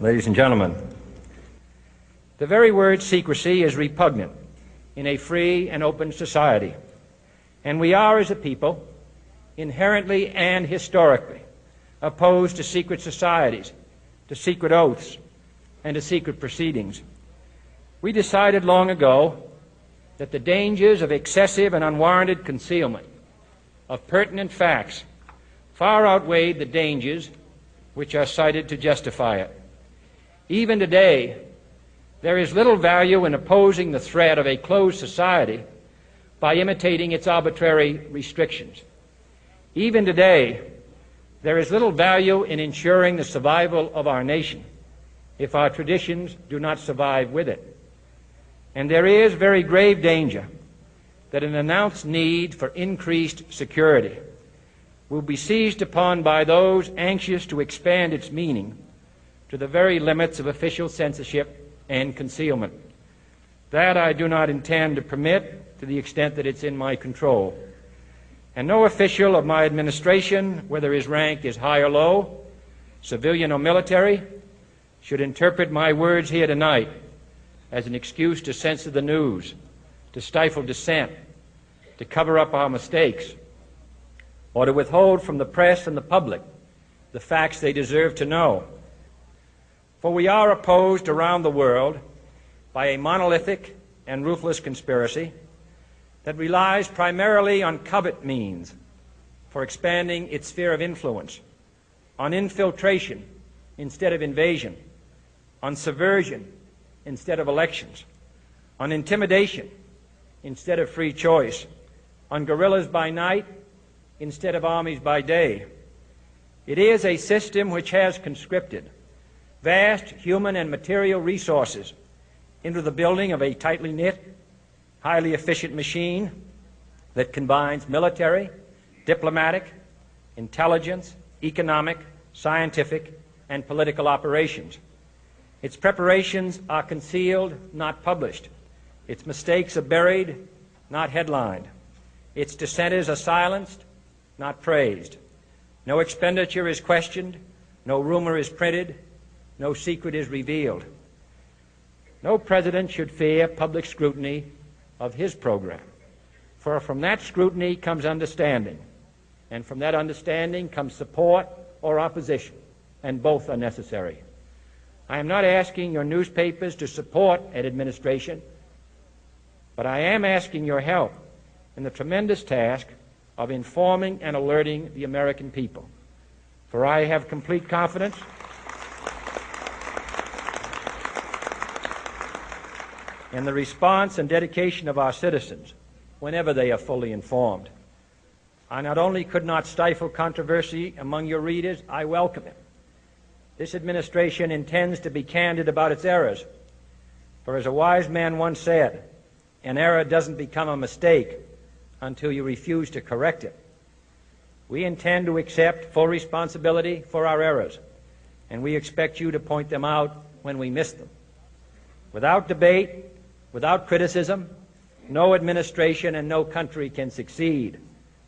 Ladies and gentlemen, the very word secrecy is repugnant in a free and open society, and we are, as a people, inherently and historically opposed to secret societies, to secret oaths, and to secret proceedings. We decided long ago that the dangers of excessive and unwarranted concealment of pertinent facts far outweighed the dangers which are cited to justify it. Even today, there is little value in opposing the threat of a closed society by imitating its arbitrary restrictions. Even today, there is little value in ensuring the survival of our nation if our traditions do not survive with it. And there is very grave danger that an announced need for increased security will be seized upon by those anxious to expand its meaning to the very limits of official censorship and concealment. That I do not intend to permit to the extent that it's in my control. And no official of my administration, whether his rank is high or low, civilian or military, should interpret my words here tonight as an excuse to censor the news, to stifle dissent, to cover up our mistakes, or to withhold from the press and the public the facts they deserve to know. For we are opposed around the world by a monolithic and ruthless conspiracy that relies primarily on covert means for expanding its sphere of influence, on infiltration instead of invasion, on subversion instead of elections, on intimidation instead of free choice, on guerrillas by night instead of armies by day. It is a system which has conscripted vast human and material resources into the building of a tightly knit, highly efficient machine that combines military, diplomatic, intelligence, economic, scientific, and political operations. Its preparations are concealed, not published. Its mistakes are buried, not headlined. Its dissenters are silenced, not praised. No expenditure is questioned, no rumor is printed, no secret is revealed. No president should fear public scrutiny of his program, for from that scrutiny comes understanding, and from that understanding comes support or opposition, and both are necessary. I am not asking your newspapers to support an administration, but I am asking your help in the tremendous task of informing and alerting the American people. For I have complete confidence in the response and dedication of our citizens whenever they are fully informed. I not only could not stifle controversy among your readers, I welcome it. This administration intends to be candid about its errors. For as a wise man once said, an error doesn't become a mistake until you refuse to correct it. We intend to accept full responsibility for our errors, and we expect you to point them out when we miss them. Without debate, without criticism, no administration and no country can succeed,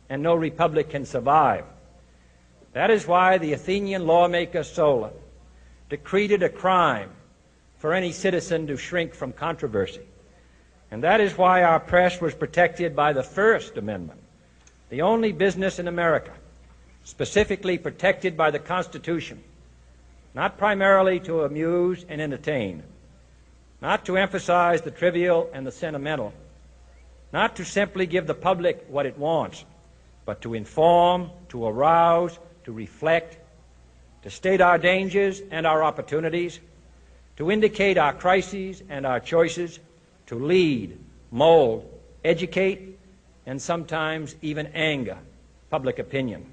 and no republic can survive. That is why the Athenian lawmaker Solon decreed it a crime for any citizen to shrink from controversy. And that is why our press was protected by the First Amendment, the only business in America specifically protected by the Constitution, not primarily to amuse and entertain, not to emphasize the trivial and the sentimental, not to simply give the public what it wants, but to inform, to arouse, to reflect, to state our dangers and our opportunities, to indicate our crises and our choices, to lead, mold, educate, and sometimes even anger public opinion.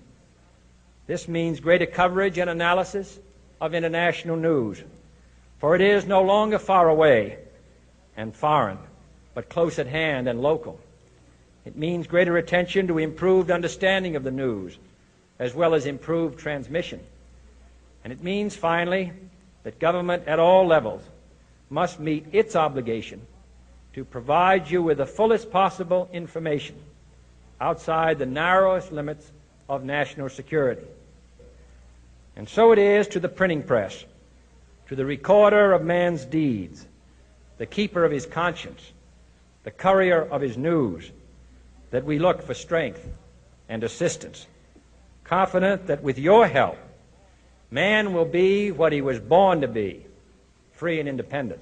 This means greater coverage and analysis of international news, for it is no longer far away and foreign, but close at hand and local. It means greater attention to improved understanding of the news, as well as improved transmission. And it means, finally, that government at all levels must meet its obligation to provide you with the fullest possible information outside the narrowest limits of national security. And so it is to the printing press, to the recorder of man's deeds, the keeper of his conscience, the courier of his news, that we look for strength and assistance, confident that with your help, man will be what he was born to be, free and independent.